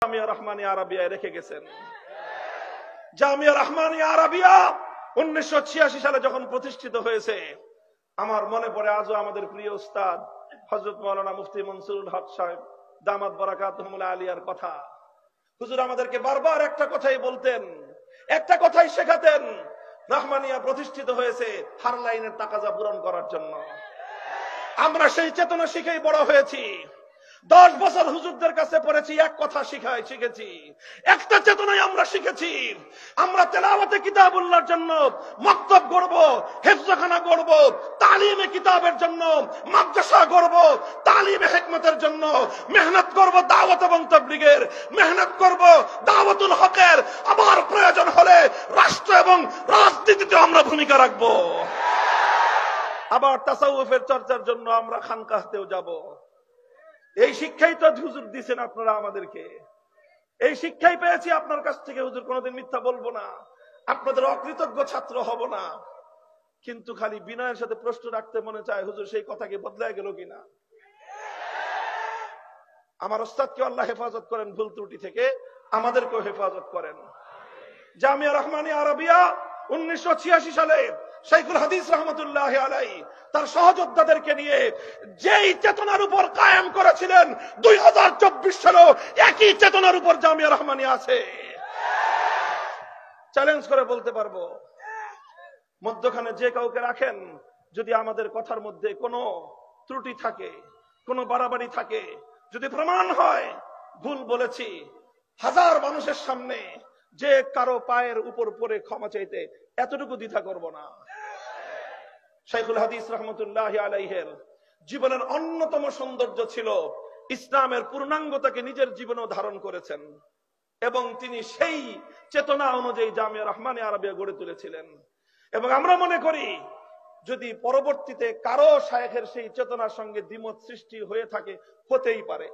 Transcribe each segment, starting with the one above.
জামিয়া রহমানিয়া আরাবিয়ায় রেখে গেছেন। জামিয়া রহমানিয়া আরাবিয়া 1986 সালে যখন প্রতিষ্ঠিত হয়েছে, আমার মনে পড়ে আজও আমাদের প্রিয় উস্তাদ হযরত মাওলানা মুফতি মনসুরুল হক সাহেব দামাত বারাকাতুহুমুল আলিয়ার কথা। হুজুর আমাদেরকে বারবার একটা কথাই বলতেন, একটা কথাই শেখাতেন, রহমানিয়া প্রতিষ্ঠিত হয়েছে হার লাইনের তাকাজা পূরণ করার জন্য। আমরা সেই চেতনা শিখেই বড় হয়েছি। 10 বছর হুজুরদের কাছে পড়েছি, এক কথা শিখেছি, একটা চেতনায় আমরা শিখেছি। আমরা তেলাওয়াতে কিতাবুল্লাহর জন্য মক্তব গড়ব, হিফজখানা গড়ব, তালিমে কিতাবের জন্য মাদ্রাসা গড়ব, তালিমে হিকমতের জন্য মেহনত করব, দাওয়াত এবং তাবলীগের মেহনত করব, দাওয়াতুল হকের, আবার প্রয়োজন হলে রাষ্ট্র এবং রাজনীতিতে আমরা ভূমিকা রাখব। আবার তাসাউফের চর্চার জন্য আমরা খানকাহতেও যাব। এই শিক্ষাই তো হুজুর দিয়েছেন আপনারা আমাদেরকে, এই শিক্ষাই পেয়েছি আপনার কাছ থেকে। হুজুর কোনোদিন মিথ্যা বলবো না, আপনাদের অকৃতজ্ঞ ছাত্র হব না। কিন্তু খালি বিনয়ের সাথে প্রশ্ন রাখতে মনে চায়, হুজুর সেই কথা কি বদলায় গেল কিনা? আমার ওস্তাদকে আল্লাহ হেফাজত করেন ভুল ত্রুটি থেকে, আমাদেরকেও হেফাজত করেন। জামিয়া রহমানিয়া আরাবিয়া 1986 সালে শাইখুল হাদিস রহমতুল্লাহ আলাইহি তার সহযোদ্ধাদেরকে নিয়ে যেই চেতনার উপর কায়েম করেছিলেন, 2024 সালেও একই চেতনার উপর জামিয়া রহমানিয়া আছে। চ্যালেঞ্জ করে বলতে পারবো, মধ্যখানে যে কাউকে রাখেন, যদি আমাদের কথার মধ্যে কোনো ত্রুটি থাকে, কোনো বাড়াবাড়ি থাকে, যদি প্রমাণ হয় ভুল বলেছি, 1000 মানুষের সামনে যে কারো পায়ের উপর পড়ে ক্ষমা চাইতে এতটুকু দ্বিধা করব না। শাইখুল হাদিস রহমতুল্লাহ আলাইহির জীবনের অন্যতম সৌন্দর্য ছিল ইসলামের পূর্ণাঙ্গতাকে নিজের জীবনেও ধারণ করেছেন, এবং তিনি সেই চেতনা অনুযায়ী জামিয়া রহমানিয়া আরাবিয়া গড়ে তুলেছিলেন। এবং আমরা মনে করি, যদি পরবর্তীতে কারো শায়েখের সেই চেতনার সঙ্গে দ্বিমত সৃষ্টি হয়ে থাকে, হতেই পারে,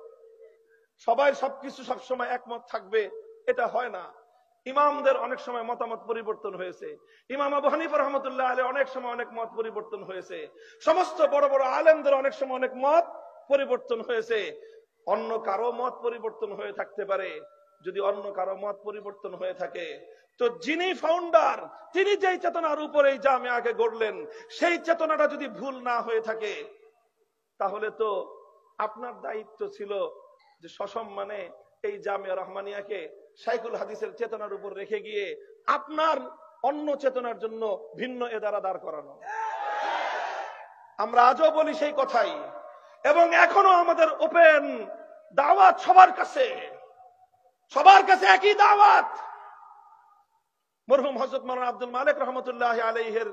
সবাই সবকিছু সবসময় একমত থাকবে এটা হয় না। ইমামদের অনেক সময় মতামত পরিবর্তন হয়েছে, ইমাম আবু হানিফা রহমতুল্লাহ আলাইহি অনেক সময় অনেক মত পরিবর্তন হয়েছে, সমস্ত বড় বড় আলেমদের অনেক সময় অনেক মত পরিবর্তন হয়েছে। অন্য কারো মত পরিবর্তন হয়ে থাকতে পারে। যদি অন্য কারো মত পরিবর্তন হয়ে থাকে, তো যিনি ফাউন্ডার, তিনি যেই চেতনার উপরে এই জামিয়াকে গড়লেন, সেই চেতনাটা যদি ভুল না হয়ে থাকে, তাহলে তো আপনার দায়িত্ব ছিল যে সসম্মানে এই জামিয়া রহমানিয়াকে শাইখুল হাদিসের চেতনার উপর রেখে গিয়ে আপনার অন্য চেতনার জন্য ভিন্ন এদারা দাঁড় করানো। আমরা আজও বলি সেই কথাই, এবং এখনো আমাদের ওপেন দাওয়াত সবার কাছে একই দাওয়াত। মরহুম হযরত মাওলানা আব্দুল মালিক রহমতুল্লাহ আলাইহির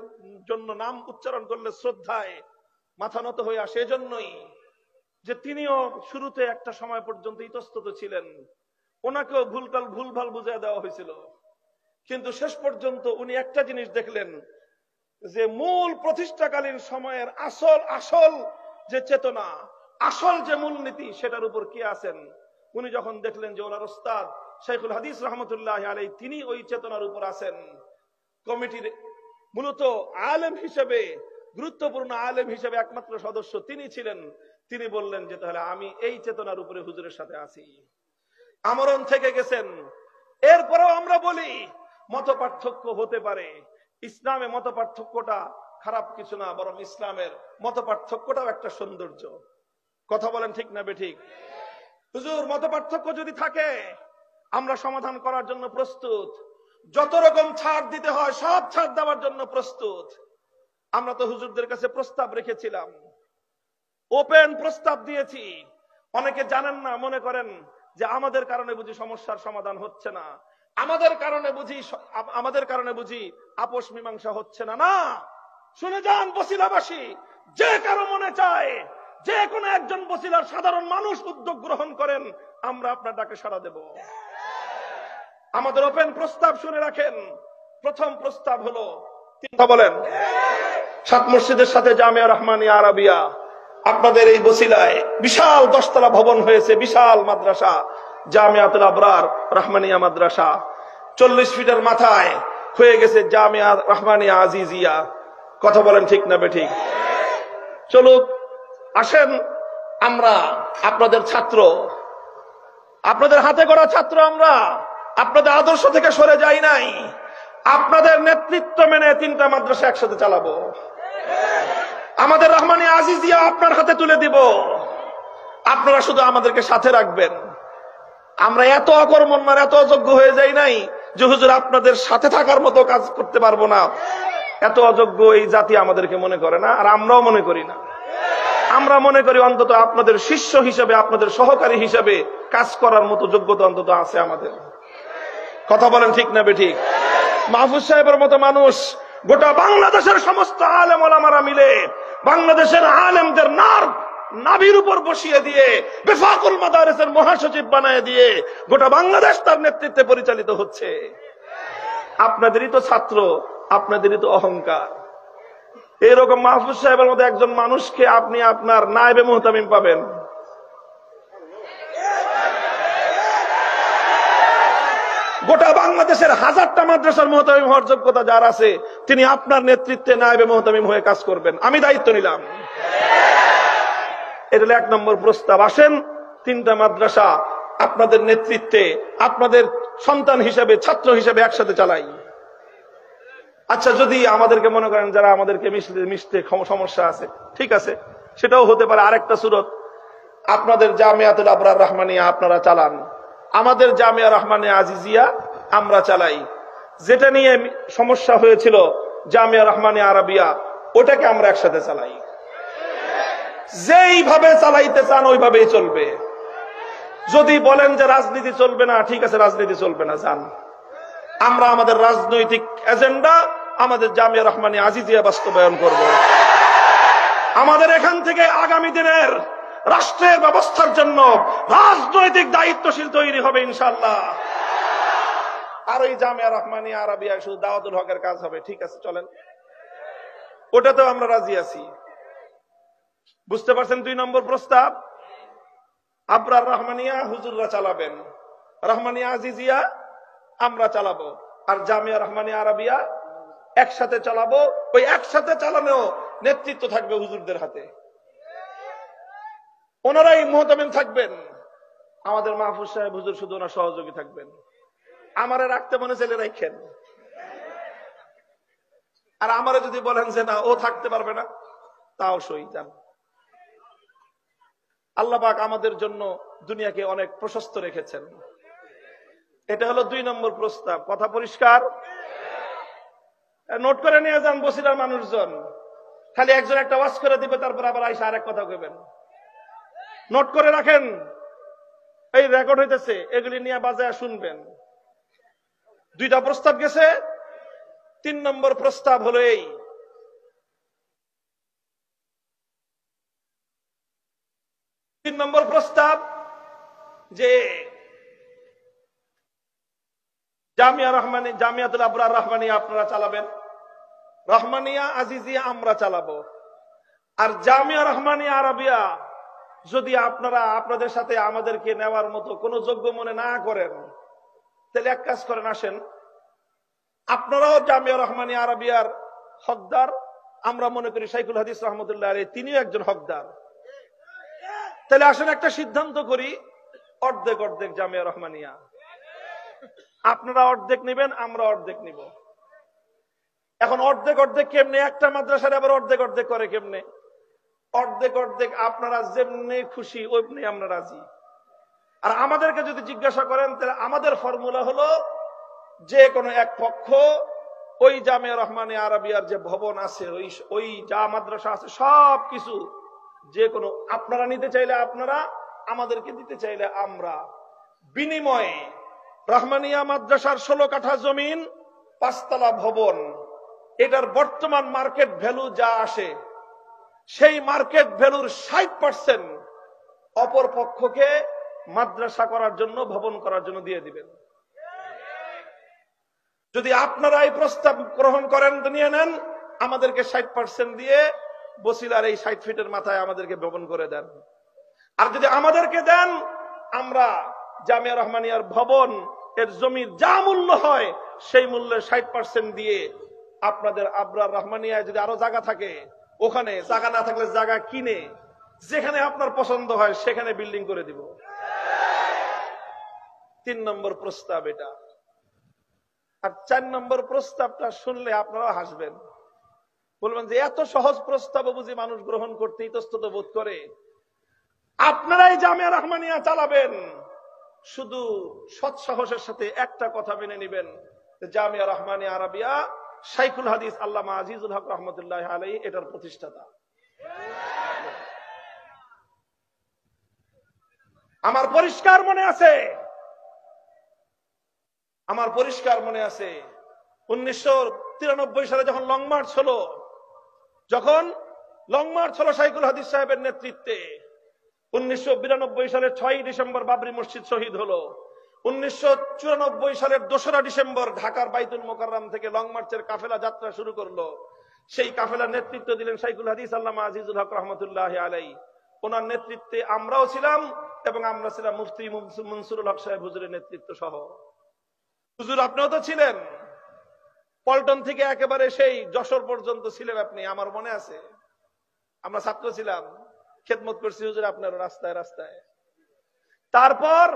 জন্য নাম উচ্চারণ করলে শ্রদ্ধায় মাথা নত হয়ে আসে, এজন্যই যে তিনিও শুরুতে একটা সময় পর্যন্ত ইতস্তত ছিলেন, ওনাকেও ভুলভাল বুঝিয়ে দেওয়া হয়েছিল, কিন্তু শেষ পর্যন্ত উনি একটা জিনিস দেখলেন, যে মূল প্রতিষ্ঠাকালীন সময়ের আসল যে চেতনা, আসল যে মূলনীতি, সেটার উপর কে আছেন। উনি যখন দেখলেন যে ওনার ওস্তাদ শাইখুল হাদিস রহমতুল্লাহ আলাইহি তিনি ওই চেতনার উপর আছেন, কমিটির মূলত আলেম হিসেবে, গুরুত্বপূর্ণ আলেম হিসেবে একমাত্র সদস্য তিনি ছিলেন। তিনি বললেন যে তাহলে আমি এই চেতনার উপরে হুজুরের সাথে আছি, আমরণ থেকে গেছেন। এরপরেও আমরা বলি মত পার্থক্য হতে পারে, ইসলামে মত পার্থক্যটা খারাপ কিছু না, বরং ইসলামের মত পার্থক্যটাও একটা সৌন্দর্য। কথা বলেন ঠিক না বেঠিক? হুজুর মত পার্থক্য যদি থাকে, আমরা সমাধান করার জন্য প্রস্তুত, যত রকম ছাড় দিতে হয় সব ছাড় দেওয়ার জন্য প্রস্তুত। আমরা তো হুজুরদের কাছে প্রস্তাব রেখেছিলাম, ওপেন প্রস্তাব দিয়েছি। অনেকে জানেন না, মনে করেন যে আমাদের কারণে বুঝি সমস্যার সমাধান হচ্ছে না, আমাদের কারণে বুঝি আপোষ মীমাংসা হচ্ছে না। না, শুনে যান বসিলাবাসী, যে কারো মনে চায় যে কোনো একজন বসিলার সাধারণ মানুষ উদ্যোগ গ্রহণ করেন, আমরা আপনার ডাকে সাড়া দেব। আমাদের ওপেন প্রস্তাব শুনে রাখেন। প্রথম প্রস্তাব হলো, বলেন, 7 মসজিদের সাথে জামিয়া রহমানিয়া আরাবিয়া, আপনাদের এই বসিলায় বিশাল 10 তলা ভবন হয়েছে, বিশাল মাদ্রাসা জামিয়াতুল আবরার রহমানিয়া মাদ্রাসা। 40 ফিটের মাথায় হয়ে গেছে জামিয়া রহমানিয়া আজিজিয়া। কথা বলেন ঠিক না বেঠিক? চলুক, আসেন আমরা আপনাদের ছাত্র, আপনাদের হাতে গড়া ছাত্র আমরা, আপনাদের আদর্শ থেকে সরে যাই নাই। আপনাদের নেতৃত্ব মেনে 3টা মাদ্রাসা একসাথে চালাবো। আমাদের রহমানিয়া আজিজিয়া আপনার হাতে তুলে দিব, আপনারা শুধু আমাদেরকে সাথে রাখবেন। আমরা এত অকর্মণ্য, এত অযোগ্য হয়ে যাই নাই যে হুজুর আপনাদের সাথে থাকার মতো কাজ করতে পারবো না। এত অযোগ্য এই জাতি আমাদেরকে মনে করে না, আর আমরাও মনে করি না। আমরা মনে করি অন্তত আপনাদের শিষ্য হিসেবে, আপনাদের সহকারী হিসেবে কাজ করার মতো যোগ্যতা অন্তত আছে আমাদের। কথা বলেন ঠিক না বেঠিক? মাহফুজ সাহেবের মতো মানুষ গোটা বাংলাদেশের সমস্ত আলেম ওলামারা মিলে বাংলাদেশের আলেমদের নাভির উপর বসিয়ে দিয়ে বেফাকুল মাদারিসের মহাসচিব বানায় দিয়ে গোটা বাংলাদেশ তার নেতৃত্বে পরিচালিত হচ্ছে। আপনাদেরই তো ছাত্র, আপনাদেরই তো অহংকার। এরকম মাহফুজ সাহেবের মতো একজন মানুষকে আপনি আপনার নায়েবে মুহতামিম পাবেন। গোটা বাংলাদেশের 1000টা মাদ্রাসার মুহতামিম হওয়ার যোগ্যতা যার আছে, তিনি আপনার নেতৃত্বে নায়েবে মুহতামিম হয়ে কাজ করবেন। আমি দায়িত্ব নিলাম। এটা হলো 1 নম্বর প্রস্তাব। আসেন 3টা মাদ্রাসা আপনাদের নেতৃত্বে, আপনাদের সন্তান হিসেবে, ছাত্র হিসেবে একসাথে চালাই। আচ্ছা, যদি আমাদেরকে মনে করেন যারা আমাদেরকে মিশতে সমস্যা আছে, ঠিক আছে, সেটাও হতে পারে। আরেকটা সুরত, আপনাদের জামিয়াতুল আবরার রহমানিয়া আপনারা চালান, আমাদের জামিয়া রহমানিয়া আজিজিয়া আমরা চালাই। যেটা নিয়ে সমস্যা হয়েছিল জামিয়া রহমানিয়া আরাবিয়া, ওটাকে আমরা একসাথে চালাই। যেইভাবে চালাইতে চান ওইভাবেই চলবে। যদি বলেন যে রাজনীতি চলবে না, ঠিক আছে, রাজনীতি চলবে না, যান। আমরা আমাদের রাজনৈতিক এজেন্ডা আমাদের জামিয়া রহমানিয়া আজিজিয়া বাস্তবায়ন করব। আমাদের এখান থেকে আগামী দিনের রাষ্ট্রের ব্যবস্থার জন্য রাজনৈতিক দায়িত্বশীল তৈরি হবে ইনশাআল্লাহ। আর ওই জামিয়া রহমানিয়া আরাবিয়া শুধু দাওয়াতুল হকের কাজ হবে, ঠিক আছে, চলেন, ওটাতেও আমরা রাজি আছি। বুঝতে পারছেন? 2 নম্বর প্রস্তাব, আবরার রহমানিয়া হুজুররা চালাবেন, রহমানিয়া আজিজিয়া আমরা চালাবো, আর জামিয়া রহমানিয়া আরাবিয়া একসাথে চালাবো। ওই একসাথে চালানো নেতৃত্ব থাকবে হুজুরদের হাতে, ওনারাই মুহতামিম থাকবেন। আমাদের মাহফুজ সাহেব হুজুর শুধু ওনার সহযোগী থাকবেন। আমারে রাখতে মনে চাইলে রাখেন, আর আমারে যদি বলেন যে না ও থাকতে পারবে না, তাও সই, যান। আল্লাহ পাক আমাদের জন্য দুনিয়াকে অনেক প্রশস্ত রেখেছেন। এটা হলো 2 নম্বর প্রস্তাব। কথা পরিষ্কার? নোট করে নিয়ে যান বসিরার মানুষজন। খালি একজন একটা ওয়াজ করে দিবে, তারপর আবার আইসা আরেক কথা কইবেন। নোট করে রাখেন, এই রেকর্ড হইতেছে, এগুলি নিয়ে বাজায় শুনবেন। 2টা প্রস্তাব গেছে। 3 নম্বর প্রস্তাব হলো এই, 3 নম্বর প্রস্তাব যে জামিয়াতুল আবরার রহমানিয়া আপনারা চালাবেন, রহমানিয়া আজিজিয়া আমরা চালাবো। আর জামিয়া রহমানিয়া আরাবিয়া যদি আপনারা আপনাদের সাথে আমাদেরকে নেওয়ার মতো কোনো যোগ্য মনে না করেন, তাহলে এক কাজ করেন, আসেন আপনারাও জামিয়া রহমানিয়া আরাবিয়ার হকদার। আমরা মনে করি শাইখুল হাদিস রহমতুল্লাহ আলাইহি তিনিও একজন হকদার। তাহলে আসেন একটা সিদ্ধান্ত করি, অর্ধেক অর্ধেক জামিয়া রহমানিয়া। আপনারা অর্ধেক নেবেন, আমরা অর্ধেক নিব। এখন অর্ধেক অর্ধেক কেমনে? একটা মাদ্রাসার আবার অর্ধেক অর্ধেক করে কেমনে? অর্ধেক অর্ধেক আপনারা যেমনি খুশি ওইমনি আমরা রাজি। আর আমাদেরকে যদি জিজ্ঞাসা করেন, তাহলে আমাদের ফর্মুলা হলো যে কোনো এক পক্ষ ওই জামিয়া রহমানিয়া আরাবিয়ার যে ভবন আছে, ওই যা মাদ্রাসা আছে সব কিছু যে কোনো আপনারা নিতে চাইলে আপনারা, আমাদেরকে দিতে চাইলে আমরা, বিনিময়ে রহমানিয়া মাদ্রাসার 16 কাঠা জমিন, 5 তলা ভবন, এটার বর্তমান মার্কেট ভ্যালু যা আসে সেই মার্কেট ভ্যালুর 60% অপর পক্ষকে মাদ্রাসা করার জন্য, ভবন করার জন্য দিয়ে দিবেন। যদি আপনারা এই প্রস্তাব গ্রহণ করেন, নিয়ে নেন, আমাদেরকে 60% দিয়ে বসিলার এই 60 ফিটের মাথায় আমাদেরকে ভবন করে দেন। আর যদি আমাদেরকে দেন, আমরা জামিয়া রহমানিয়ার ভবন এর জমির যা মূল্য হয় সেই মূল্যে 60% দিয়ে আপনাদের আবরার রহমানিয়ায় যদি আরো জায়গা থাকে, ওখানে জায়গা না থাকলে জায়গা কিনে যেখানে আপনার পছন্দ হয় সেখানে বিল্ডিং করে দিব। 3 নম্বর প্রস্তাব এটা। আর 4 নম্বর প্রস্তাবটা শুনলে আপনারাও হাসবেন, বলবেন যে এত সহজ প্রস্তাব বুঝি মানুষ গ্রহণ করতে ইতস্তত বোধ করে। আপনারাই জামিয়া রহমানিয়া চালাবেন, শুধু সৎ সাহসের সাথে একটা কথা মেনে নেবেন, জামিয়া রহমানিয়া আরাবিয়া শাইখুল হাদিস আল্লামা আজিজুল হক রহমতুল্লাহ আলাইহি এটার প্রতিষ্ঠাতা। আমার পরিষ্কার মনে আছে 1993 সালে যখন লং মার্চ হলো, শাইখুল হাদিস সাহেবের নেতৃত্বে 1992 সালের 6 ডিসেম্বর বাবরি মসজিদ শহীদ হলো। 1994 সালের 2রা ডিসেম্বর ঢাকার বাইতুল মোকাররম থেকে লং মার্চের কাফেলা যাত্রা শুরু করলো। সেই কাফেলার নেতৃত্ব দিলেন শাইখুল হাদিস আল্লামা আজিজুল হক রহমতুল্লাহ আলাইহি। ওনার নেতৃত্বে আমরাও ছিলাম এবং আমরা ছিলাম মুফতি মনসুরুল হক সাহেব হুজুরের নেতৃত্ব সহ। হুজুর আপনিও তো ছিলেন, পল্টন থেকে একেবারে সেই যশোর পর্যন্ত ছিলেন আপনি, আমার মনে আছে। আমরা ছাত্র ছিলাম, খেদমত করছি হুজুর আপনার রাস্তায় রাস্তায়। তারপর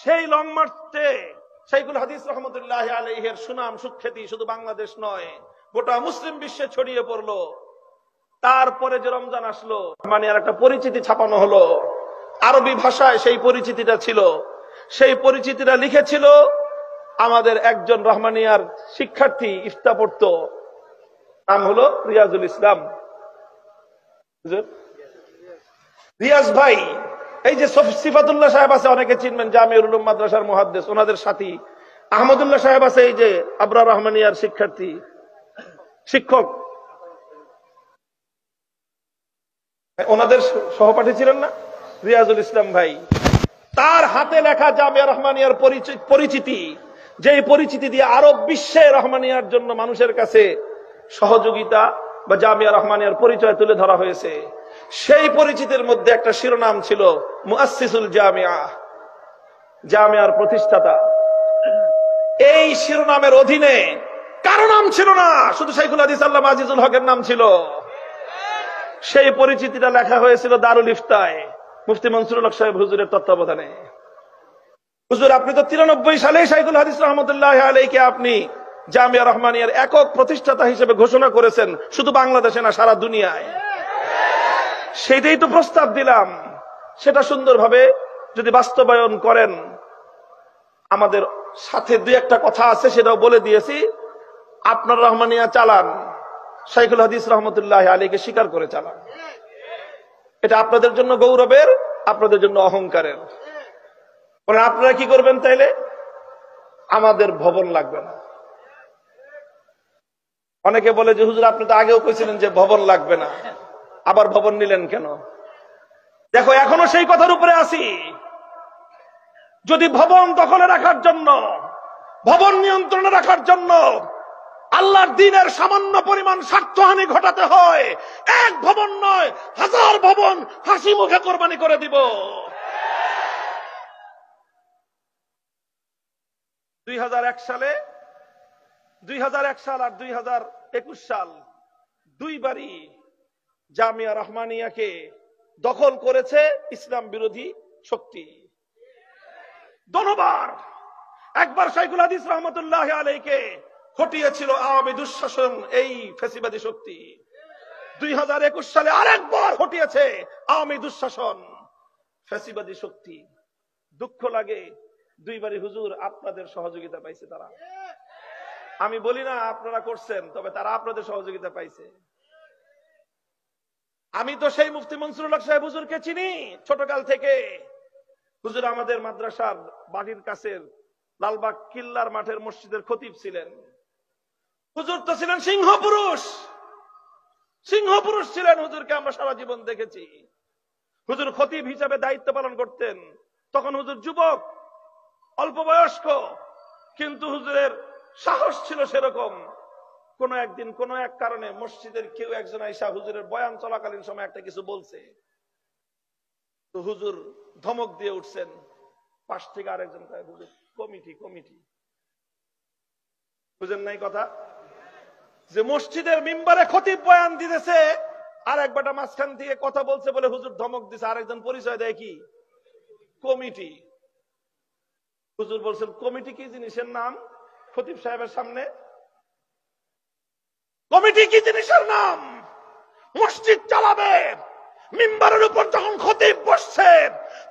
সেই লং মার্চে শাইখুল হাদিস রহমতুল্লাহ আলাইহির সুনাম সুখ্যাতি শুধু বাংলাদেশ নয়, গোটা মুসলিম বিশ্বে ছড়িয়ে পড়লো। তারপরে যে রমজান আসলো, মানে আর একটা পরিচিতি ছাপানো হলো আরবি ভাষায়। সেই পরিচিতিটা ছিল, সেই পরিচিতিটা লিখেছিল আমাদের একজন রহমানিয়ার শিক্ষার্থী, ইফতা পড়তো, নাম হলো রিয়াজুল ইসলাম। রিয়াজ ভাই, এই যে সিফাতুল্লাহ সাহেব আছে, অনেকে চিনবেন, জামিউল উলুম মাদ্রাসার মুহাদ্দিস, ওনাদের সাথী। আহমদুল্লাহ সাহেব আছে, এই যে আবরার রহমানিয়ার শিক্ষক, ওনাদের সহপাঠী ছিলেন না রিয়াজুল ইসলাম ভাই। তার হাতে লেখা জামিয়া রহমানিয়ার পরিচিতি, যেই পরিচিতি দিয়ে আরব বিশ্বে রহমানিয়ার জন্য মানুষের কাছে সহযোগিতা বা জামিয়া রহমানিয়ার পরিচয় তুলে ধরা হয়েছে, সেই পরিচিতির মধ্যে একটা শিরোনাম ছিল মুআসসিসুল জামিয়া, জামিয়ার প্রতিষ্ঠাতা। এই শিরোনামের অধীনে কারো নাম ছিল না, শুধু শাইখুল হাদিস আল্লামা আজিজুল হকের নাম ছিল। সেই পরিচিতিটা লেখা হয়েছিল দারুল ইফতায়, মুফতি মনসুরুল হক সাহেব হুজুরের তত্ত্বাবধানে। হুজুর আপনি তো 93 সালে শাইখুল হাদিস রহমতুল্লাহ আলাইহিকে আপনি জামিয়া রহমানিয়ার একক প্রতিষ্ঠাতা হিসেবে ঘোষণা করেছেন, শুধু বাংলাদেশে না সারা দুনিয়ায়। সেটাই তো প্রস্তাব দিলাম, সেটা সুন্দরভাবে যদি বাস্তবায়ন করেন। আমাদের সাথে 2-1টা কথা আছে, সেটাও বলে দিয়েছি। আপনার রহমানিয়া চালান, শাইখুল হাদিস রহমতুল্লাহ আলাইহিকে স্বীকার করে চালান। এটা আপনাদের জন্য গৌরবের, আপনাদের জন্য অহংকারের। আপনারা কি করবেন তাইলে? আমাদের ভবন লাগবে না। অনেকে বলে যে হুজুর আপনি তো আগেও কইছিলেন যে ভবন লাগবে না, আবার ভবন নিলেন কেন? দেখো এখনো সেই কথার উপরে আছি। যদি ভবন দখলে রাখার জন্য, ভবন নিয়ন্ত্রণে রাখার জন্য আল্লাহর দ্বীনের সামান্য পরিমাণ স্বার্থহানি ঘটাতে হয়, এক ভবন নয় 1000 ভবন হাসি মুখে কোরবানি করে দিব। 2001 সাল আর 2021 সাল দুইবারই জামিয়া রহমানিয়াকে দখল করেছে ইসলাম বিরোধী শক্তি। দোনোবার, একবার শাইখুল হাদিস রহমতুল্লাহ আলাইহিকে হটিয়েছিল আওয়ামী দুঃশাসন, এই ফ্যাসিবাদী শক্তি। 2021 সালে আরেকবার হটিয়েছে আওয়ামী দুঃশাসন, ফ্যাসিবাদী শক্তি। দুঃখ লাগে, দুইবারই হুজুর আপনাদের সহযোগিতা পাইছে তারা। আমি বলি না আপনারা করছেন, তবে তারা আপনাদের সহযোগিতা পাইছে। আমি তো সেই মুফতি মনসুরুল হক সাহেব হুজুরকে চিনি ছোটকাল থেকে। হুজুর আমাদের মাদ্রাসার বাড়ির কাছের লালবাগ কিল্লার মাঠের মসজিদের খতিব ছিলেন। হুজুর তো ছিলেন সিংহ পুরুষ ছিলেন। হুজুরকে আমরা সারা জীবন দেখেছি। হুজুর খতিব হিসাবে দায়িত্ব পালন করতেন, তখন হুজুর যুবক, অল্প বয়স্ক, কিন্তু হুজুরের সাহস ছিল সেরকম। কোন একদিন কোন এক কারণে মসজিদের কেউ একজন আইসা হুজুরের বয়ান চলাকালীন সময় একটা কিছু বলছে, তো হুজুর ধমক দিয়ে উঠছেন। পাশ থেকে আরেকজন হুজুর কমিটি বুঝেন নাই কথা, যে মসজিদের মিম্বারে খতিব বয়ান দিতেছে, আর একবারটা মাঝখান থেকে কথা বলছে বলে হুজুর ধমক দিছে। আরেকজন পরিচয় দেয় কি কমিটি। হুজুর বলছেন কমিটি কি জিনিসের নাম? খতিব সাহেবের সামনে কমিটি কি জিনিসের নাম? মসজিদ চালাবে, মিম্বারের উপর যখন খতিব বসছে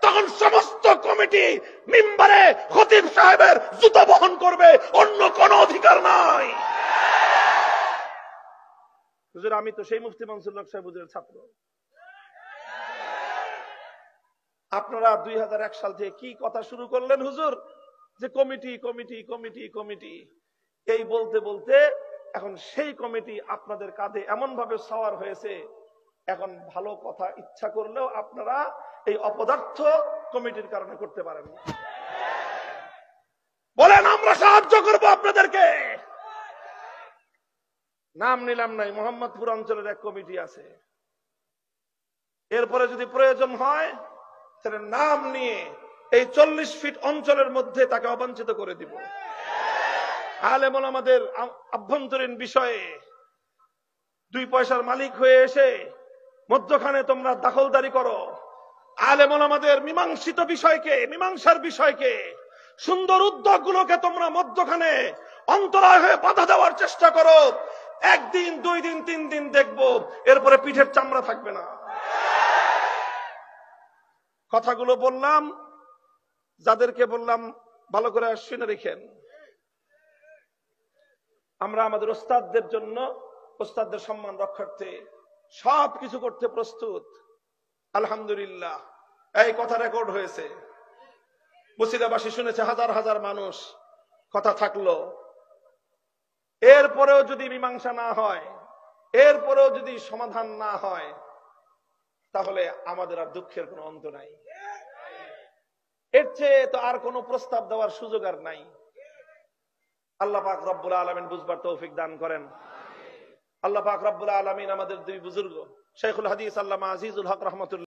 তখন সমস্ত কমিটি মিম্বারে খতিব সাহেবের জুতা বহন করবে, অন্য কোন অধিকার নাই। হুজুর আমি তো সেই মুফতি মনসুর হক সাহেব হুজুরের ছাত্র। আপনারা 2001 সাল থেকে কি কথা শুরু করলেন হুজুর, যে কমিটি কমিটি কমিটি কমিটি, এই বলতে বলতে এখন সেই কমিটি আপনাদের কাঁধে এমন ভাবে সওয়ার হয়েছে, এখন ভালো কথা ইচ্ছা করলেও আপনারা এই অপদার্থ কমিটির কারণে করতে পারেন না। বলেন আমরা সাহায্য করব আপনাদেরকে। নাম নিলাম নাই, মোহাম্মদপুর অঞ্চলের এক কমিটি আছে। এরপরে যদি প্রয়োজন হয় তাহলে নাম নিয়ে এই 40 ফিট অঞ্চলের মধ্যে তাকে অবাঞ্ছিত করে দিব। আলেম ওলামাদের আভ্যন্তরীণ বিষয়ে 2 পয়সার মালিক হয়ে এসে মধ্যখানে তোমরা দখলদারি করো। আলেম ওলামাদের মীমাংসিত বিষয়কে, মীমাংসার বিষয়কে, সুন্দর উদ্যোগগুলোকে তোমরা মধ্যখানে অন্তরায় হয়ে বাধা দেওয়ার চেষ্টা করো। 1 দিন 2 দিন 3 দিন দেখবো, এরপরে পিঠের চামড়া থাকবে না। কথাগুলো বললাম, যাদেরকে বললাম ভালো করে শুনে রেখেন। আমরা আমাদের ওস্তাদদের জন্য, ওস্তাদদের সম্মান রক্ষার্থে সবকিছু করতে প্রস্তুত। আলহামদুলিল্লাহ এই কথা রেকর্ড হয়েছে, বসিরাবাসী শুনেছে, হাজার হাজার মানুষ। কথা থাকলো, এরপরেও যদি মীমাংসা না হয়, এরপরেও যদি সমাধান না হয়, তাহলে আমাদের আর দুঃখের কোনো অন্ত নাই। এর চেয়ে তো আর কোনো প্রস্তাব দেওয়ার সুযোগ আর নাই। আল্লাহ পাক রব্বুল আলামিন বুঝবার তৌফিক দান করেন। আল্লাহ পাক রব্বুল আলামিন আমাদের 2 বুজুর্গ, শাইখুল হাদিস আল্লামা আজিজুল হক রাহমাতুল্লাহ